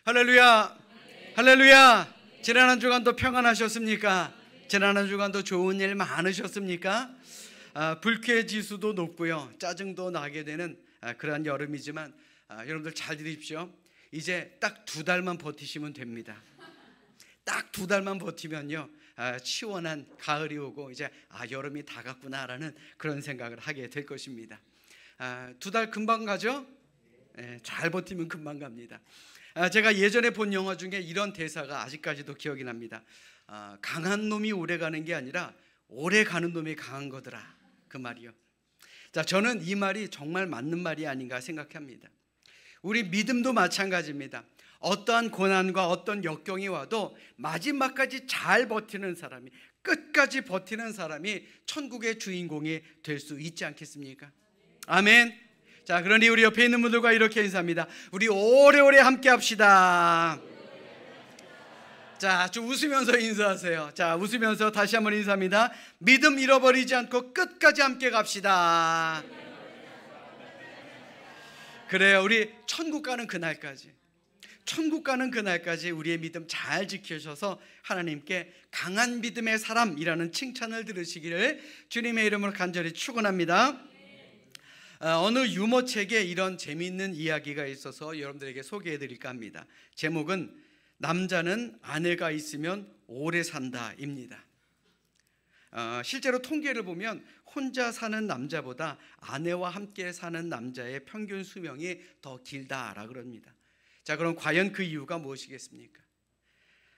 할렐루야, 할렐루야. 지난 한 주간도 평안하셨습니까? 지난 한 주간도 좋은 일 많으셨습니까? 불쾌 지수도 높고요, 짜증도 나게 되는 그러한 여름이지만 여러분들 잘 들으십시오. 이제 딱 2달만 버티시면 됩니다. 딱 2달만 버티면요, 시원한 가을이 오고 이제 여름이 다 갔구나라는 그런 생각을 하게 될 것입니다. 2달 금방 가죠? 잘 버티면 금방 갑니다. 제가 예전에 본 영화 중에 이런 대사가 아직까지도 기억이 납니다. 강한 놈이 오래 가는 게 아니라 오래 가는 놈이 강한 거더라, 그 말이요. 자, 저는 이 말이 정말 맞는 말이 아닌가 생각합니다. 우리 믿음도 마찬가지입니다. 어떠한 고난과 어떤 역경이 와도 마지막까지 잘 버티는 사람이, 끝까지 버티는 사람이 천국의 주인공이 될 수 있지 않겠습니까? 아멘. 자, 그러니 우리 옆에 있는 분들과 이렇게 인사합니다. 우리 오래오래 함께 합시다. 자, 좀 웃으면서 인사하세요. 자, 웃으면서 다시 한번 인사합니다. 믿음 잃어버리지 않고 끝까지 함께 갑시다. 그래요. 우리 천국 가는 그날까지, 천국 가는 그날까지 우리의 믿음 잘 지켜셔서 하나님께 강한 믿음의 사람이라는 칭찬을 들으시기를 주님의 이름으로 간절히 축원합니다. 어느 유머책에 이런 재미있는 이야기가 있어서 여러분들에게 소개해 드릴까 합니다. 제목은 남자는 아내가 있으면 오래 산다입니다. 실제로 통계를 보면 혼자 사는 남자보다 아내와 함께 사는 남자의 평균 수명이 더 길다라 그럽니다. 자, 그럼 과연 그 이유가 무엇이겠습니까?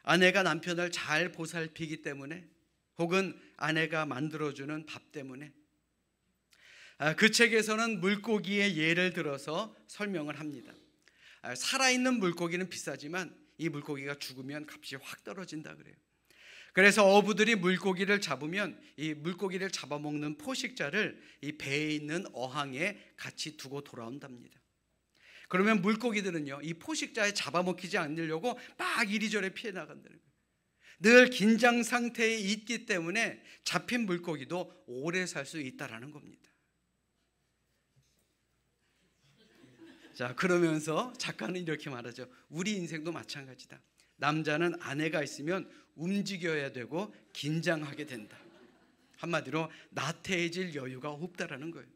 아내가 남편을 잘 보살피기 때문에, 혹은 아내가 만들어주는 밥 때문에? 그 책에서는 물고기의 예를 들어서 설명을 합니다. 살아있는 물고기는 비싸지만 이 물고기가 죽으면 값이 확 떨어진다 그래요. 그래서 어부들이 물고기를 잡으면 이 물고기를 잡아먹는 포식자를 이 배에 있는 어항에 같이 두고 돌아온답니다. 그러면 물고기들은요, 이 포식자에 잡아먹히지 않으려고 막 이리저리 피해 나간다는 거예요. 늘 긴장 상태에 있기 때문에 잡힌 물고기도 오래 살 수 있다라는 겁니다. 자, 그러면서 작가는 이렇게 말하죠. 우리 인생도 마찬가지다. 남자는 아내가 있으면 움직여야 되고 긴장하게 된다. 한마디로 나태해질 여유가 없다라는 거예요.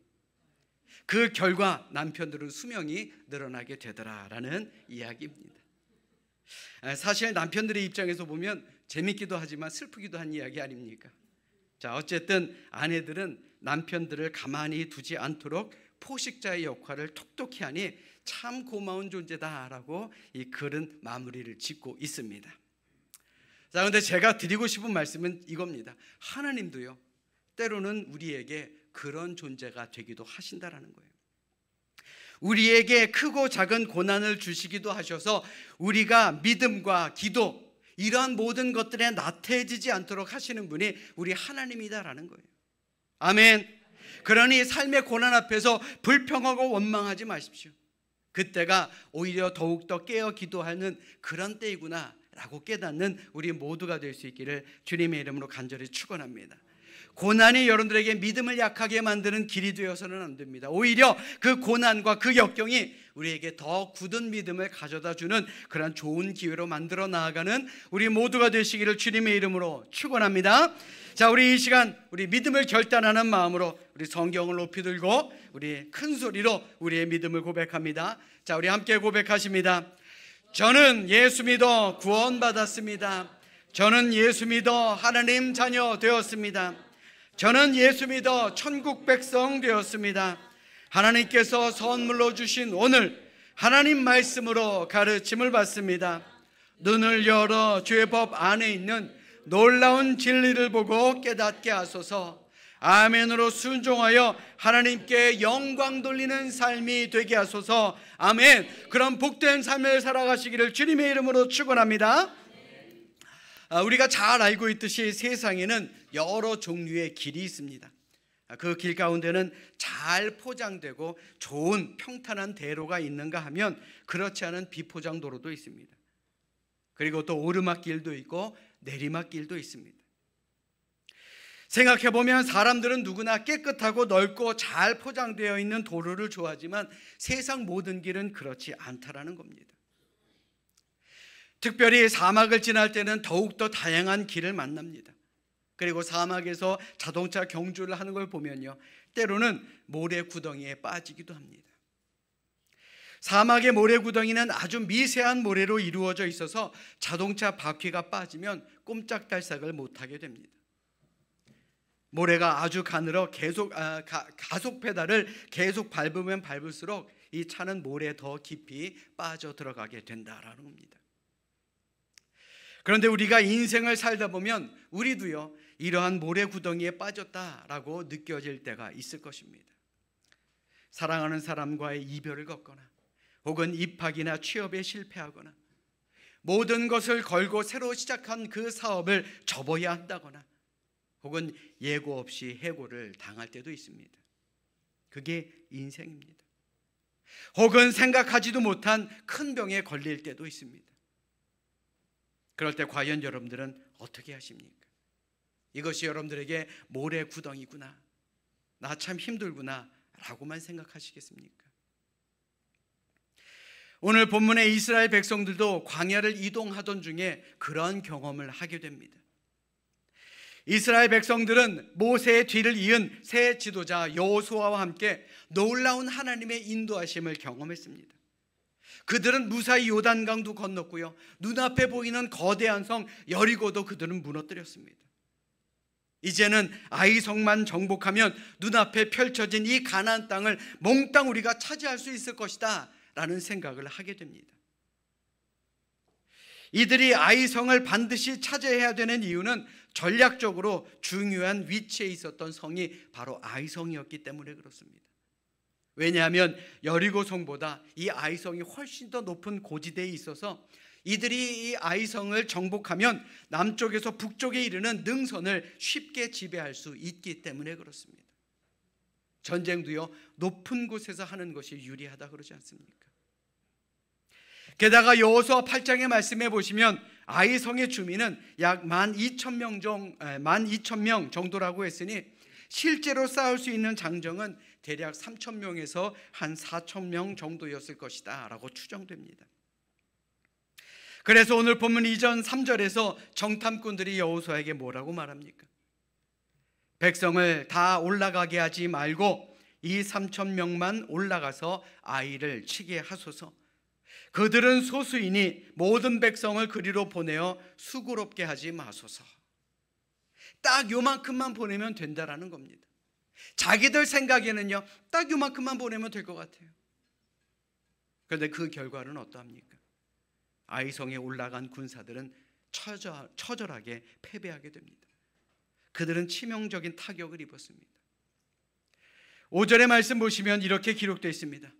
그 결과 남편들은 수명이 늘어나게 되더라라는 이야기입니다. 사실 남편들의 입장에서 보면 재밌기도 하지만 슬프기도 한 이야기 아닙니까? 자, 어쨌든 아내들은 남편들을 가만히 두지 않도록 포식자의 역할을 톡톡히 하니 참 고마운 존재다라고 이 글은 마무리를 짓고 있습니다. 자, 그런데 제가 드리고 싶은 말씀은 이겁니다. 하나님도요, 때로는 우리에게 그런 존재가 되기도 하신다라는 거예요. 우리에게 크고 작은 고난을 주시기도 하셔서 우리가 믿음과 기도, 이러한 모든 것들에 나태해지지 않도록 하시는 분이 우리 하나님이다라는 거예요. 아멘. 그러니 삶의 고난 앞에서 불평하고 원망하지 마십시오. 그때가 오히려 더욱더 깨어 기도하는 그런 때이구나 라고 깨닫는 우리 모두가 될 수 있기를 주님의 이름으로 간절히 축원합니다. 고난이 여러분들에게 믿음을 약하게 만드는 길이 되어서는 안 됩니다. 오히려 그 고난과 그 역경이 우리에게 더 굳은 믿음을 가져다주는 그런 좋은 기회로 만들어 나아가는 우리 모두가 되시기를 주님의 이름으로 축원합니다. 자, 우리 이 시간 우리 믿음을 결단하는 마음으로 우리 성경을 높이 들고 우리 큰 소리로 우리의 믿음을 고백합니다. 자, 우리 함께 고백하십니다. 저는 예수 믿어 구원받았습니다. 저는 예수 믿어 하나님 자녀 되었습니다. 저는 예수 믿어 천국 백성 되었습니다. 하나님께서 선물로 주신 오늘 하나님 말씀으로 가르침을 받습니다. 눈을 열어 주의 법 안에 있는 놀라운 진리를 보고 깨닫게 하소서. 아멘으로 순종하여 하나님께 영광 돌리는 삶이 되게 하소서. 아멘. 그런 복된 삶을 살아가시기를 주님의 이름으로 축원합니다. 우리가 잘 알고 있듯이 세상에는 여러 종류의 길이 있습니다. 그 길 가운데는 잘 포장되고 좋은 평탄한 대로가 있는가 하면 그렇지 않은 비포장 도로도 있습니다. 그리고 또 오르막길도 있고 내리막길도 있습니다. 생각해보면 사람들은 누구나 깨끗하고 넓고 잘 포장되어 있는 도로를 좋아하지만 세상 모든 길은 그렇지 않다라는 겁니다. 특별히 사막을 지날 때는 더욱더 다양한 길을 만납니다. 그리고 사막에서 자동차 경주를 하는 걸 보면요, 때로는 모래 구덩이에 빠지기도 합니다. 사막의 모래 구덩이는 아주 미세한 모래로 이루어져 있어서 자동차 바퀴가 빠지면 꼼짝달싹을 못하게 됩니다. 모래가 아주 가늘어 가속 페달을 계속 밟으면 밟을수록 이 차는 모래에 더 깊이 빠져 들어가게 된다라는 겁니다. 그런데 우리가 인생을 살다 보면 우리도요, 이러한 모래 구덩이에 빠졌다라고 느껴질 때가 있을 것입니다. 사랑하는 사람과의 이별을 겪거나 혹은 입학이나 취업에 실패하거나 모든 것을 걸고 새로 시작한 그 사업을 접어야 한다거나 혹은 예고 없이 해고를 당할 때도 있습니다. 그게 인생입니다. 혹은 생각하지도 못한 큰 병에 걸릴 때도 있습니다. 그럴 때 과연 여러분들은 어떻게 하십니까? 이것이 여러분들에게 모래 구덩이구나, 나 참 힘들구나 라고만 생각하시겠습니까? 오늘 본문의 이스라엘 백성들도 광야를 이동하던 중에 그런 경험을 하게 됩니다. 이스라엘 백성들은 모세의 뒤를 이은 새 지도자 여호수아와 함께 놀라운 하나님의 인도하심을 경험했습니다. 그들은 무사히 요단강도 건넜고요, 눈앞에 보이는 거대한 성 여리고도 그들은 무너뜨렸습니다. 이제는 아이성만 정복하면 눈앞에 펼쳐진 이 가나안 땅을 몽땅 우리가 차지할 수 있을 것이다 라는 생각을 하게 됩니다. 이들이 아이성을 반드시 차지해야 되는 이유는 전략적으로 중요한 위치에 있었던 성이 바로 아이성이었기 때문에 그렇습니다. 왜냐하면 여리고성보다 이 아이성이 훨씬 더 높은 고지대에 있어서 이들이 이 아이성을 정복하면 남쪽에서 북쪽에 이르는 능선을 쉽게 지배할 수 있기 때문에 그렇습니다. 전쟁도요, 높은 곳에서 하는 것이 유리하다 그러지 않습니까? 게다가 여호수아 8장의 말씀에 보시면 아이성의 주민은 약 12,000명 정도라고 했으니 실제로 싸울 수 있는 장정은 대략 3,000명에서 한 4,000명 정도였을 것이다 라고 추정됩니다. 그래서 오늘 본문 2절 3절에서 정탐꾼들이 여호수아에게 뭐라고 말합니까? 백성을 다 올라가게 하지 말고 이 3,000명만 올라가서 아이를 치게 하소서. 그들은 소수이니 모든 백성을 그리로 보내어 수고롭게 하지 마소서. 딱 요만큼만 보내면 된다라는 겁니다. 자기들 생각에는요, 딱 요만큼만 보내면 될 것 같아요. 그런데 그 결과는 어떠합니까? 아이성에 올라간 군사들은 처절하게 패배하게 됩니다. 그들은 치명적인 타격을 입었습니다. 5절의 말씀 보시면 이렇게 기록되어 있습니다.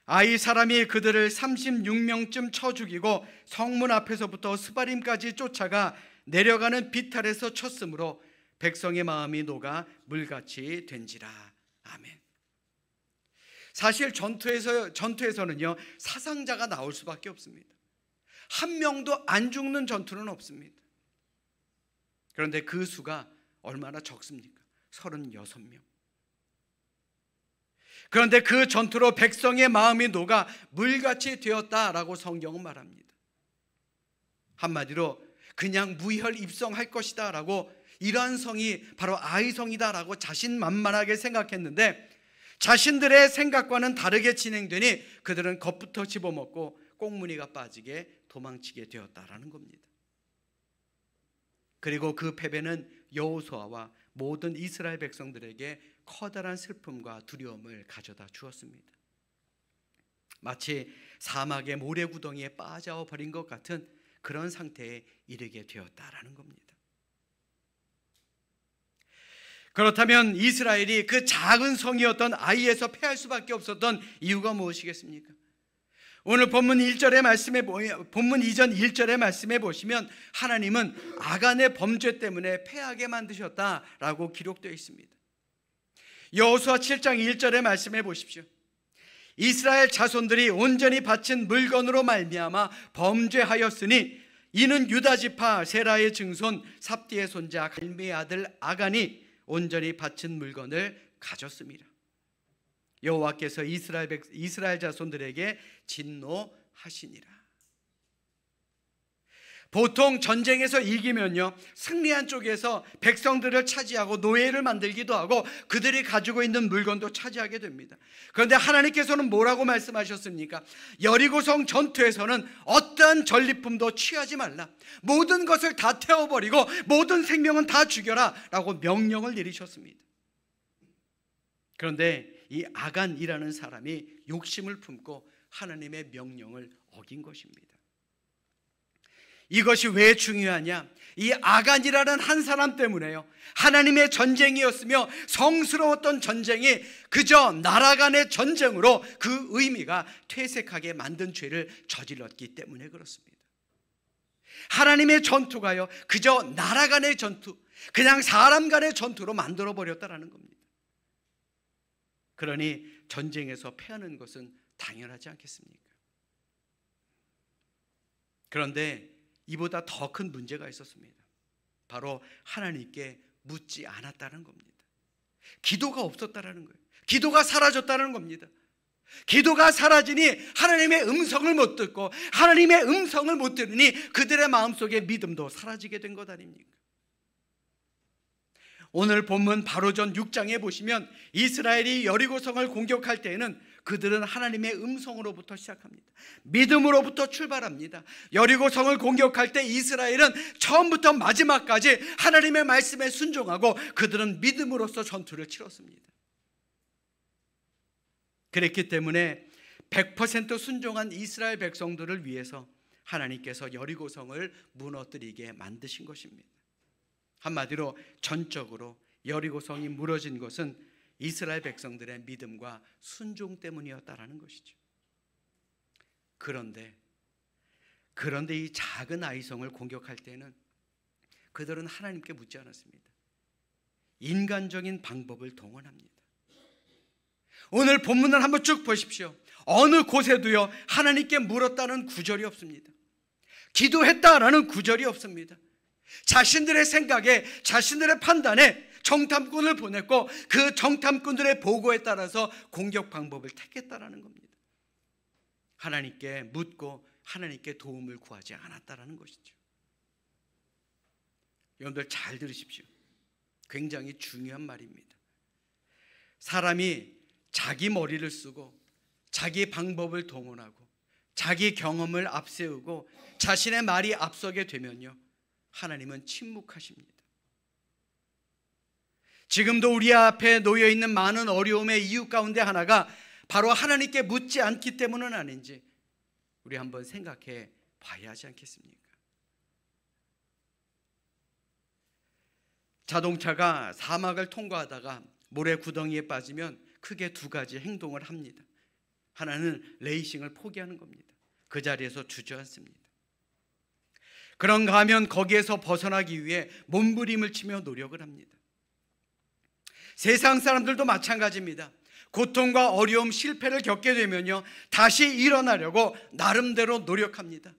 아이 사람이 그들을 36명쯤 쳐 죽이고 성문 앞에서부터 스바림까지 쫓아가 내려가는 비탈에서 쳤으므로 백성의 마음이 녹아 물같이 된지라. 아멘. 사실 전투에서는요, 사상자가 나올 수밖에 없습니다. 한 명도 안 죽는 전투는 없습니다. 그런데 그 수가 얼마나 적습니까? 36명. 그런데 그 전투로 백성의 마음이 녹아 물같이 되었다라고 성경은 말합니다. 한마디로 그냥 무혈 입성할 것이다 라고, 이러한 성이 바로 아이성이다 라고 자신만만하게 생각했는데 자신들의 생각과는 다르게 진행되니 그들은 겁부터 집어먹고 꽁무니가 빠지게 도망치게 되었다라는 겁니다. 그리고 그 패배는 여호수아와 모든 이스라엘 백성들에게 커다란 슬픔과 두려움을 가져다 주었습니다. 마치 사막의 모래구덩이에 빠져버린 것 같은 그런 상태에 이르게 되었다라는 겁니다. 그렇다면 이스라엘이 그 작은 성이었던 아이에서 패할 수밖에 없었던 이유가 무엇이겠습니까? 오늘 본문 2전 1절의 말씀에 보시면 하나님은 아간의 범죄 때문에 패하게 만드셨다라고 기록되어 있습니다. 여호수아 7장 1절의 말씀에 보십시오. 이스라엘 자손들이 온전히 바친 물건으로 말미암아 범죄하였으니 이는 유다 지파 세라의 증손 삽디의 손자 갈미의 아들 아간이 온전히 바친 물건을 가졌습니다. 여호와께서 이스라엘 자손들에게 진노하시니라. 보통 전쟁에서 이기면요, 승리한 쪽에서 백성들을 차지하고 노예를 만들기도 하고 그들이 가지고 있는 물건도 차지하게 됩니다. 그런데 하나님께서는 뭐라고 말씀하셨습니까? 여리고성 전투에서는 어떠한 전리품도 취하지 말라, 모든 것을 다 태워버리고 모든 생명은 다 죽여라 라고 명령을 내리셨습니다. 그런데 이 아간이라는 사람이 욕심을 품고 하나님의 명령을 어긴 것입니다. 이것이 왜 중요하냐? 이 아간이라는 한 사람 때문에요, 하나님의 전쟁이었으며 성스러웠던 전쟁이 그저 나라 간의 전쟁으로 그 의미가 퇴색하게 만든 죄를 저질렀기 때문에 그렇습니다. 하나님의 전투가요, 그저 나라 간의 전투, 그냥 사람 간의 전투로 만들어버렸다는 겁니다. 그러니 전쟁에서 패하는 것은 당연하지 않겠습니까? 그런데 이보다 더 큰 문제가 있었습니다. 바로 하나님께 묻지 않았다는 겁니다. 기도가 없었다는 거예요. 기도가 사라졌다는 겁니다. 기도가 사라지니 하나님의 음성을 못 듣고, 하나님의 음성을 못 들으니 그들의 마음속에 믿음도 사라지게 된 것 아닙니까? 오늘 본문 바로 전 6장에 보시면 이스라엘이 여리고성을 공격할 때에는 그들은 하나님의 음성으로부터 시작합니다. 믿음으로부터 출발합니다. 여리고성을 공격할 때 이스라엘은 처음부터 마지막까지 하나님의 말씀에 순종하고 그들은 믿음으로써 전투를 치렀습니다. 그랬기 때문에 100% 순종한 이스라엘 백성들을 위해서 하나님께서 여리고성을 무너뜨리게 만드신 것입니다. 한마디로 전적으로 여리고성이 무너진 것은 이스라엘 백성들의 믿음과 순종 때문이었다라는 것이죠. 그런데 이 작은 아이성을 공격할 때는 그들은 하나님께 묻지 않았습니다. 인간적인 방법을 동원합니다. 오늘 본문을 한번 쭉 보십시오. 어느 곳에도요, 하나님께 물었다는 구절이 없습니다. 기도했다라는 구절이 없습니다. 자신들의 생각에, 자신들의 판단에 정탐꾼을 보냈고 그 정탐꾼들의 보고에 따라서 공격 방법을 택했다라는 겁니다. 하나님께 묻고 하나님께 도움을 구하지 않았다라는 것이죠. 여러분들 잘 들으십시오. 굉장히 중요한 말입니다. 사람이 자기 머리를 쓰고 자기 방법을 동원하고 자기 경험을 앞세우고 자신의 말이 앞서게 되면요, 하나님은 침묵하십니다. 지금도 우리 앞에 놓여있는 많은 어려움의 이유 가운데 하나가 바로 하나님께 묻지 않기 때문은 아닌지 우리 한번 생각해 봐야 하지 않겠습니까? 자동차가 사막을 통과하다가 모래 구덩이에 빠지면 크게 두 가지 행동을 합니다. 하나는 레이싱을 포기하는 겁니다. 그 자리에서 주저앉습니다. 그런가 하면 거기에서 벗어나기 위해 몸부림을 치며 노력을 합니다. 세상 사람들도 마찬가지입니다. 고통과 어려움, 실패를 겪게 되면요, 다시 일어나려고 나름대로 노력합니다.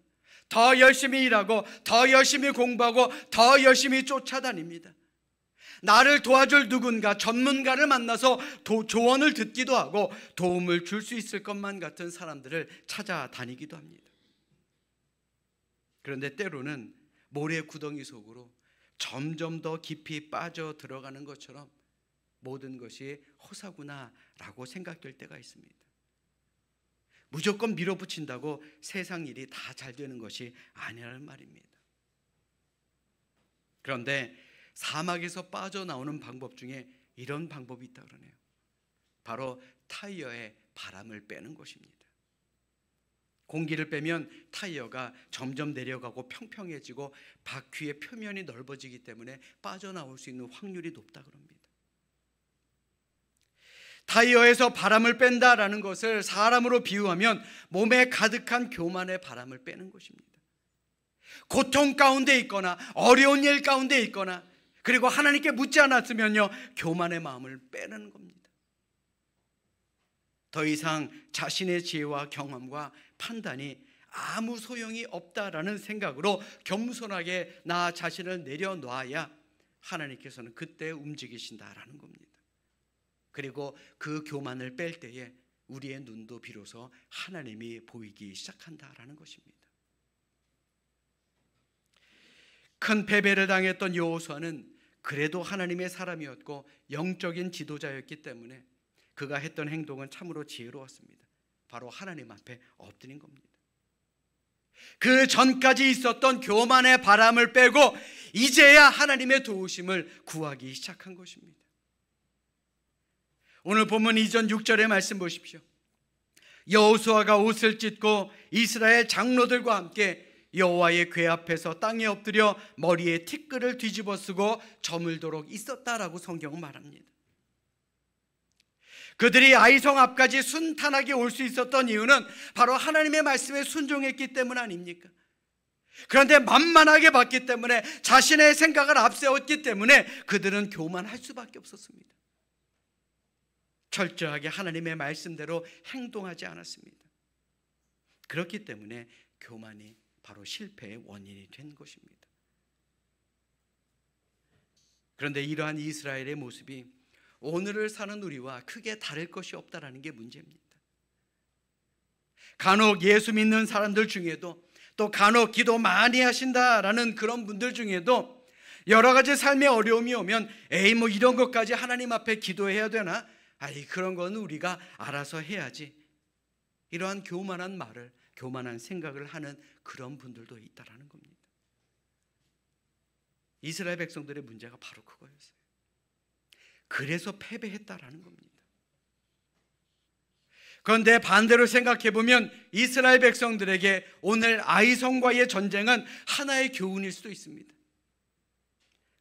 더 열심히 일하고 더 열심히 공부하고 더 열심히 쫓아다닙니다. 나를 도와줄 누군가, 전문가를 만나서 조언을 듣기도 하고 도움을 줄 수 있을 것만 같은 사람들을 찾아다니기도 합니다. 그런데 때로는 모래 구덩이 속으로 점점 더 깊이 빠져 들어가는 것처럼 모든 것이 허사구나라고 생각될 때가 있습니다. 무조건 밀어붙인다고 세상 일이 다 잘 되는 것이 아니라는 말입니다. 그런데 사막에서 빠져나오는 방법 중에 이런 방법이 있다 그러네요. 바로 타이어에 바람을 빼는 것입니다. 공기를 빼면 타이어가 점점 내려가고 평평해지고 바퀴의 표면이 넓어지기 때문에 빠져나올 수 있는 확률이 높다 그럽니다. 타이어에서 바람을 뺀다라는 것을 사람으로 비유하면 몸에 가득한 교만의 바람을 빼는 것입니다. 고통 가운데 있거나 어려운 일 가운데 있거나 그리고 하나님께 묻지 않았으면요, 교만의 마음을 빼는 겁니다. 더 이상 자신의 지혜와 경험과 판단이 아무 소용이 없다라는 생각으로 겸손하게 나 자신을 내려놔야 하나님께서는 그때 움직이신다라는 겁니다. 그리고 그 교만을 뺄 때에 우리의 눈도 비로소 하나님이 보이기 시작한다라는 것입니다. 큰 패배를 당했던 여호수아는 그래도 하나님의 사람이었고 영적인 지도자였기 때문에 그가 했던 행동은 참으로 지혜로웠습니다. 바로 하나님 앞에 엎드린 겁니다. 그 전까지 있었던 교만의 바람을 빼고 이제야 하나님의 도우심을 구하기 시작한 것입니다. 오늘 본문 2전 6절의 말씀 보십시오. 여호수아가 옷을 찢고 이스라엘 장로들과 함께 여호와의 궤 앞에서 땅에 엎드려 머리에 티끌을 뒤집어 쓰고 저물도록 있었다라고 성경은 말합니다. 그들이 아이성 앞까지 순탄하게 올 수 있었던 이유는 바로 하나님의 말씀에 순종했기 때문 아닙니까? 그런데 만만하게 봤기 때문에, 자신의 생각을 앞세웠기 때문에 그들은 교만할 수밖에 없었습니다. 철저하게 하나님의 말씀대로 행동하지 않았습니다. 그렇기 때문에 교만이 바로 실패의 원인이 된 것입니다. 그런데 이러한 이스라엘의 모습이 오늘을 사는 우리와 크게 다를 것이 없다라는 게 문제입니다. 간혹 예수 믿는 사람들 중에도, 또 간혹 기도 많이 하신다라는 그런 분들 중에도 여러 가지 삶의 어려움이 오면 에이 뭐 이런 것까지 하나님 앞에 기도해야 되나? 아이 그런 건 우리가 알아서 해야지. 이러한 교만한 말을, 교만한 생각을 하는 그런 분들도 있다라는 겁니다. 이스라엘 백성들의 문제가 바로 그거였어요. 그래서 패배했다라는 겁니다. 그런데 반대로 생각해 보면 이스라엘 백성들에게 오늘 아이성과의 전쟁은 하나의 교훈일 수도 있습니다.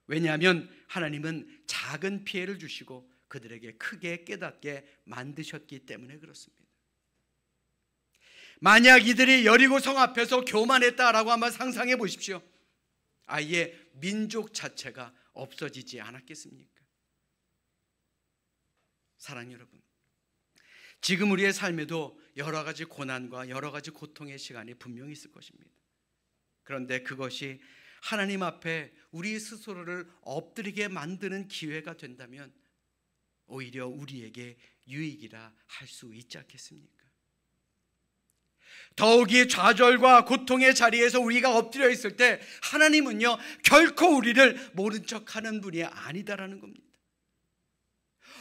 왜냐하면 하나님은 작은 피해를 주시고 그들에게 크게 깨닫게 만드셨기 때문에 그렇습니다. 만약 이들이 여리고성 앞에서 교만했다라고 한번 상상해 보십시오. 아예 민족 자체가 없어지지 않았겠습니까? 사랑하는 여러분, 지금 우리의 삶에도 여러 가지 고난과 여러 가지 고통의 시간이 분명히 있을 것입니다. 그런데 그것이 하나님 앞에 우리 스스로를 엎드리게 만드는 기회가 된다면 오히려 우리에게 유익이라 할 수 있지 않겠습니까? 더욱이 좌절과 고통의 자리에서 우리가 엎드려 있을 때 하나님은요 결코 우리를 모른 척하는 분이 아니다라는 겁니다.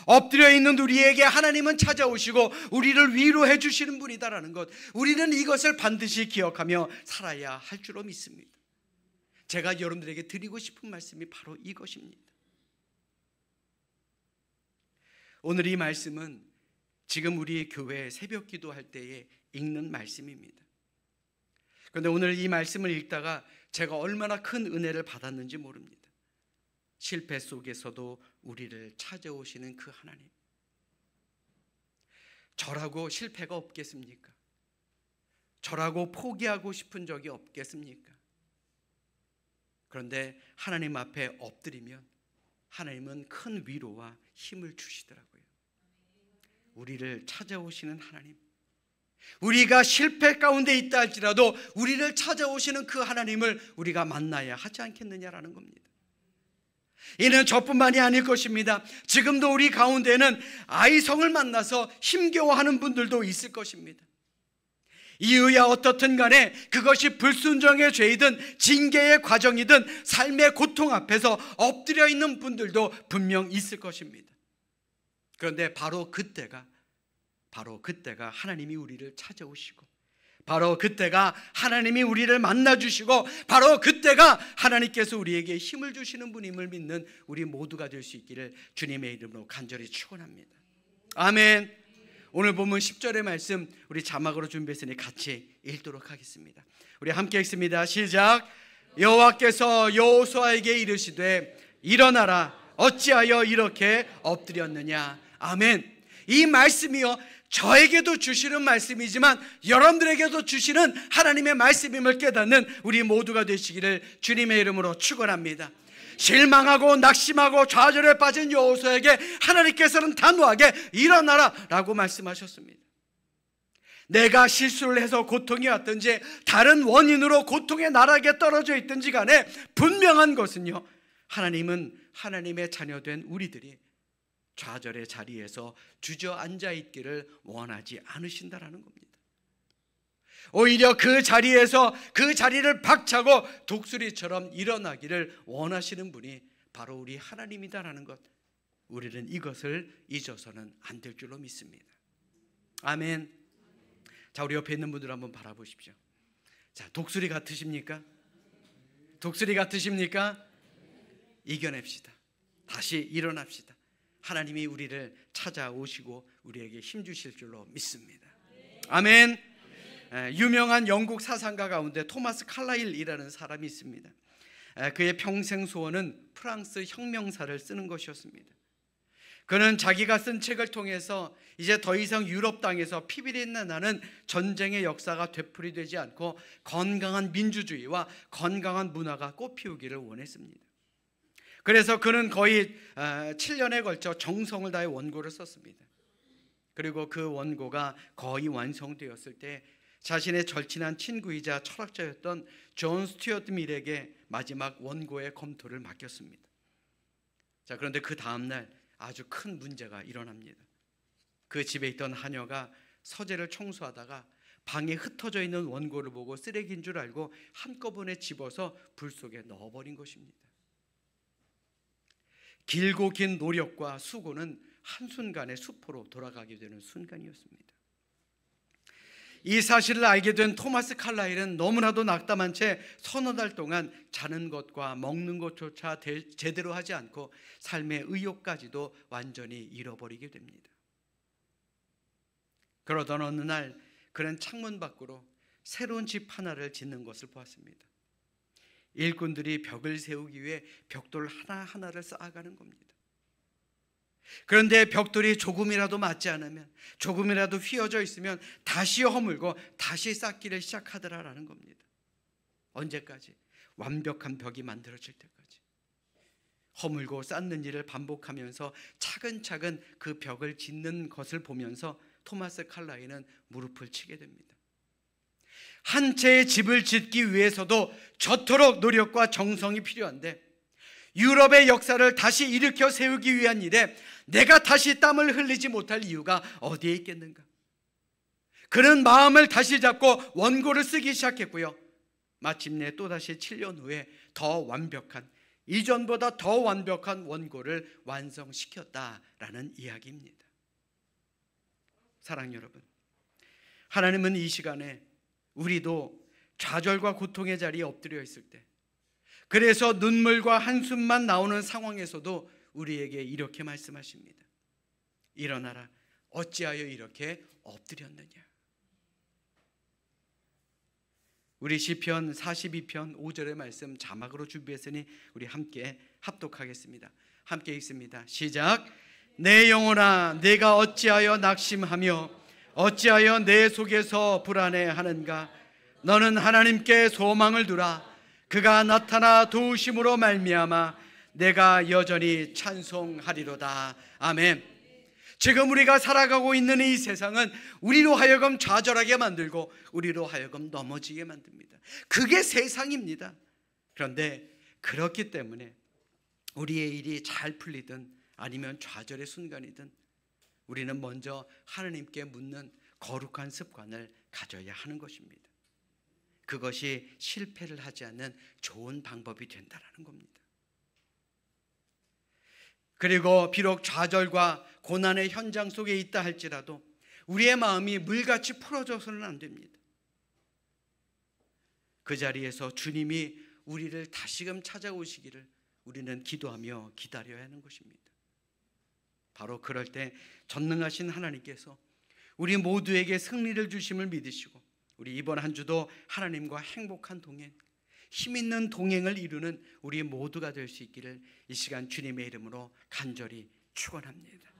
엎드려 있는 우리에게 하나님은 찾아오시고 우리를 위로해 주시는 분이다라는 것, 우리는 이것을 반드시 기억하며 살아야 할 줄로 믿습니다. 제가 여러분들에게 드리고 싶은 말씀이 바로 이것입니다. 오늘 이 말씀은 지금 우리 교회 새벽 기도할 때에 읽는 말씀입니다. 그런데 오늘 이 말씀을 읽다가 제가 얼마나 큰 은혜를 받았는지 모릅니다. 실패 속에서도 우리를 찾아오시는 그 하나님, 저라고 실패가 없겠습니까? 저라고 포기하고 싶은 적이 없겠습니까? 그런데 하나님 앞에 엎드리면 하나님은 큰 위로와 힘을 주시더라고요. 우리를 찾아오시는 하나님, 우리가 실패 가운데 있다 할지라도 우리를 찾아오시는 그 하나님을 우리가 만나야 하지 않겠느냐라는 겁니다. 이는 저뿐만이 아닐 것입니다. 지금도 우리 가운데는 아이성을 만나서 힘겨워하는 분들도 있을 것입니다. 이유야 어떻든 간에 그것이 불순종의 죄이든 징계의 과정이든 삶의 고통 앞에서 엎드려 있는 분들도 분명 있을 것입니다. 그런데 바로 그때가 하나님이 우리를 찾아오시고, 바로 그때가 하나님이 우리를 만나주시고, 바로 그때가 하나님께서 우리에게 힘을 주시는 분임을 믿는 우리 모두가 될 수 있기를 주님의 이름으로 간절히 축원합니다. 아멘. 오늘 본문 10절의 말씀 우리 자막으로 준비했으니 같이 읽도록 하겠습니다. 우리 함께 읽습니다. 시작. 여호와께서 여호수아에게 이르시되 일어나라, 어찌하여 이렇게 엎드렸느냐. 아멘. 이 말씀이요 저에게도 주시는 말씀이지만 여러분들에게도 주시는 하나님의 말씀임을 깨닫는 우리 모두가 되시기를 주님의 이름으로 축원합니다. 실망하고 낙심하고 좌절에 빠진 여호수아에게 하나님께서는 단호하게 일어나라 라고 말씀하셨습니다. 내가 실수를 해서 고통이 왔든지 다른 원인으로 고통의 나락에 떨어져 있든지 간에 분명한 것은요, 하나님은 하나님의 자녀된 우리들이 좌절의 자리에서 주저앉아 있기를 원하지 않으신다라는 겁니다. 오히려 그 자리에서 그 자리를 박차고 독수리처럼 일어나기를 원하시는 분이 바로 우리 하나님이다라는 것, 우리는 이것을 잊어서는 안 될 줄로 믿습니다. 아멘. 자, 우리 옆에 있는 분들 한번 바라보십시오. 자, 독수리 같으십니까? 독수리 같으십니까? 이겨냅시다. 다시 일어납시다. 하나님이 우리를 찾아오시고 우리에게 힘주실 줄로 믿습니다. 아멘. 유명한 영국 사상가 가운데 토마스 칼라일이라는 사람이 있습니다. 그의 평생 소원은 프랑스 혁명사를 쓰는 것이었습니다. 그는 자기가 쓴 책을 통해서 이제 더 이상 유럽 땅에서 피비린내 나는 전쟁의 역사가 되풀이되지 않고 건강한 민주주의와 건강한 문화가 꽃피우기를 원했습니다. 그래서 그는 거의 7년에 걸쳐 정성을 다해 원고를 썼습니다. 그리고 그 원고가 거의 완성되었을 때 자신의 절친한 친구이자 철학자였던 존 스튜어트 밀에게 마지막 원고의 검토를 맡겼습니다. 자, 그런데 그 다음날 아주 큰 문제가 일어납니다. 그 집에 있던 하녀가 서재를 청소하다가 방에 흩어져 있는 원고를 보고 쓰레기인 줄 알고 한꺼번에 집어서 불 속에 넣어버린 것입니다. 길고 긴 노력과 수고는 한순간에 수포로 돌아가게 되는 순간이었습니다. 이 사실을 알게 된 토마스 칼라일은 너무나도 낙담한 채 서너 달 동안 자는 것과 먹는 것조차 제대로 하지 않고 삶의 의욕까지도 완전히 잃어버리게 됩니다. 그러던 어느 날 그는 창문 밖으로 새로운 집 하나를 짓는 것을 보았습니다. 일꾼들이 벽을 세우기 위해 벽돌 하나하나를 쌓아가는 겁니다. 그런데 벽돌이 조금이라도 맞지 않으면, 조금이라도 휘어져 있으면 다시 허물고 다시 쌓기를 시작하더라라는 겁니다. 언제까지? 완벽한 벽이 만들어질 때까지. 허물고 쌓는 일을 반복하면서 차근차근 그 벽을 짓는 것을 보면서 토마스 칼라일은 무릎을 치게 됩니다. 한 채의 집을 짓기 위해서도 저토록 노력과 정성이 필요한데 유럽의 역사를 다시 일으켜 세우기 위한 일에 내가 다시 땀을 흘리지 못할 이유가 어디에 있겠는가? 그는 마음을 다시 잡고 원고를 쓰기 시작했고요. 마침내 또다시 7년 후에 더 완벽한, 이전보다 더 완벽한 원고를 완성시켰다라는 이야기입니다. 사랑 여러분, 하나님은 이 시간에 우리도 좌절과 고통의 자리에 엎드려 있을 때, 그래서 눈물과 한숨만 나오는 상황에서도 우리에게 이렇게 말씀하십니다. 일어나라. 어찌하여 이렇게 엎드렸느냐. 우리 시편 42편 5절의 말씀 자막으로 준비했으니 우리 함께 합독하겠습니다. 함께 읽습니다. 시작. 내 영혼아, 내가 어찌하여 낙심하며 어찌하여 내 속에서 불안해하는가. 너는 하나님께 소망을 두라. 그가 나타나 도우심으로 말미암아 내가 여전히 찬송하리로다. 아멘. 지금 우리가 살아가고 있는 이 세상은 우리로 하여금 좌절하게 만들고 우리로 하여금 넘어지게 만듭니다. 그게 세상입니다. 그런데 그렇기 때문에 우리의 일이 잘 풀리든 아니면 좌절의 순간이든 우리는 먼저 하나님께 묻는 거룩한 습관을 가져야 하는 것입니다. 그것이 실패를 하지 않는 좋은 방법이 된다는 겁니다. 그리고 비록 좌절과 고난의 현장 속에 있다 할지라도 우리의 마음이 물같이 풀어져서는 안 됩니다. 그 자리에서 주님이 우리를 다시금 찾아오시기를 우리는 기도하며 기다려야 하는 것입니다. 바로 그럴 때 전능하신 하나님께서 우리 모두에게 승리를 주심을 믿으시고 우리 이번 한 주도 하나님과 행복한 동행, 힘있는 동행을 이루는 우리 모두가 될 수 있기를 이 시간 주님의 이름으로 간절히 축원합니다.